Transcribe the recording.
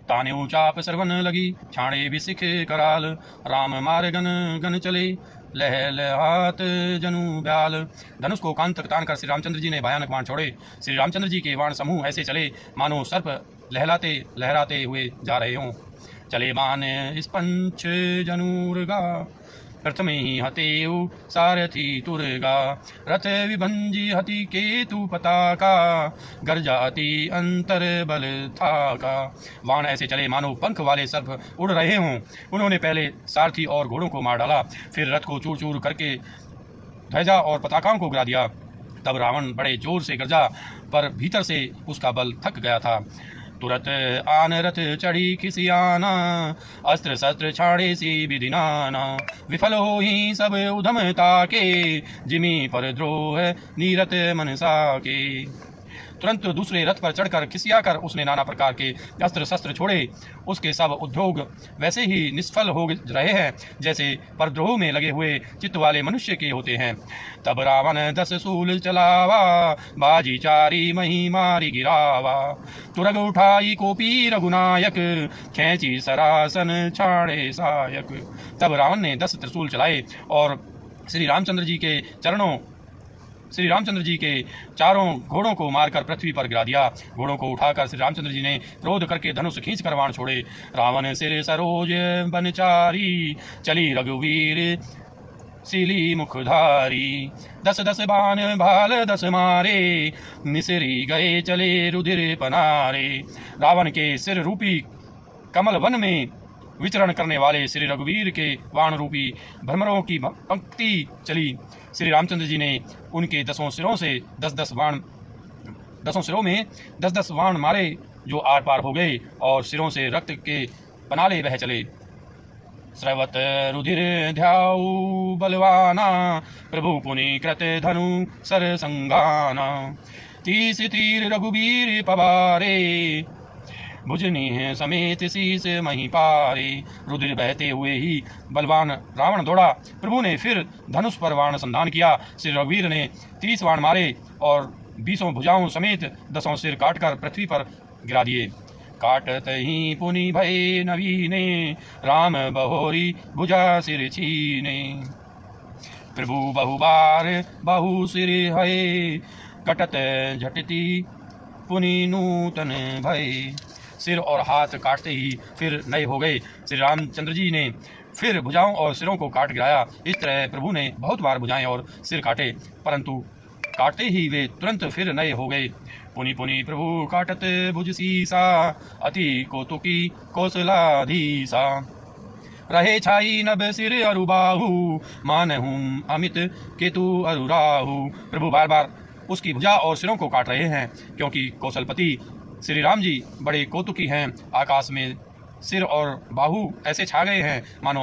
ताने चाप सरवन लगी, छाणे भी सिख कराल। राम मार गन गन चले, लह लहात जनु ब्याल। धनुष को कान तक तान कर श्री रामचंद्र जी ने भयानक बाण छोड़े। श्री रामचंद्र जी के बाण समूह ऐसे चले मानो सर्प लहलाते लहराते हुए जा रहे हों। चले बाण इस पंच जनुर्गा, प्रथमे ही हतेउ सारथी तुरगा। रथ विभंजी हति केतु पताका, गर्जाति अंतर बल थाका। बाण ऐसे चले मानो पंख वाले सर्प उड़ रहे हों। उन्होंने पहले सारथी और घोड़ों को मार डाला, फिर रथ को चूर चूर करके ध्वजा और पताकाओं को गिरा दिया। तब रावण बड़े जोर से गरजा, पर भीतर से उसका बल थक गया था। तुरत आन रथ चढ़ी खिसियाना, अस्त्र शस्त्र छाड़े सी विधिनाना। विफल हो ही सब उधमता के, जिमी पर द्रोह नीरत मनसा के। तुरंत दूसरे रथ पर चढ़कर खिसियाकर उसने नाना प्रकार के अस्त्र शस्त्र छोड़े। उसके सब उद्योग वैसे ही निष्फल हो रहे हैं जैसे परद्रोह में लगे हुए चित्त वाले मनुष्य के होते हैं। तब रावण 10 सूल चलावा, बाजी चारी मही मारी गिरावा। तुरग उठाई कोपी रघुनायक, खैंची सरासन छाड़े सायक। तब रावण ने 10 त्रिशूल चलाए और श्री रामचंद्र जी के चारों घोड़ों को मारकर पृथ्वी पर गिरा दिया। घोड़ों को उठाकर श्री रामचंद्र जी ने क्रोध करके धनुष खींच कर बाण छोड़े। रावण सिर सरोज बनचारी, चली रघुवीर सिली मुखधारी। 10 बाण भाल 10 मारे, निसरी गए चले रुधिर पनारे। रावण के सिर रूपी कमल वन में विचरण करने वाले श्री रघुवीर के बाण रूपी भ्रमरों की पंक्ति चली। श्री रामचंद्र जी ने उनके 10 सिरों से 10 बाण मारे, जो आर पार हो गए और सिरों से रक्त के पनाले बह चले। स्रवत रुधिर ध्याऊ बलवाना, प्रभु पुनि कृत धनु सर संगाना। 30 तीर रघुवीर पवारे, भुजनी है समेत शीस मही पारे। रुधिर बहते हुए ही बलवान रावण दौड़ा। प्रभु ने फिर धनुष पर बाण संधान किया। श्री रघुवीर ने 30 बाण मारे और 20 भुजाओं समेत 10 सिर काटकर पृथ्वी पर गिरा दिए। काटत ही पुनि भय नवीने, राम बहोरी भुजा सिर छीने। प्रभु बहुबार बहु सिर है, कटत झटती पुनि नूतन भय। सिर और हाथ काटते ही फिर नए हो गए। श्री रामचंद्र जी ने फिर भुजाओं और सिरों को काट गिराया। इस तरह प्रभु ने बहुत बार भुजाएं और सिर काटे, परंतु काटते ही वे तुरंत फिर नए हो गए। पुनि पुनि प्रभु काटत भुज सीसा, अति कौतुकी कौशलाधीसा। रहे छाई नभ सिर अरु बाहु, मानहूं अमित केतु अरु राहु। प्रभु बार बार उसकी भुजा और सिरों को काट रहे हैं, क्योंकि कौशलपति श्री राम जी बड़े कौतुकी हैं। आकाश में सिर और बाहु ऐसे छा गए हैं मानो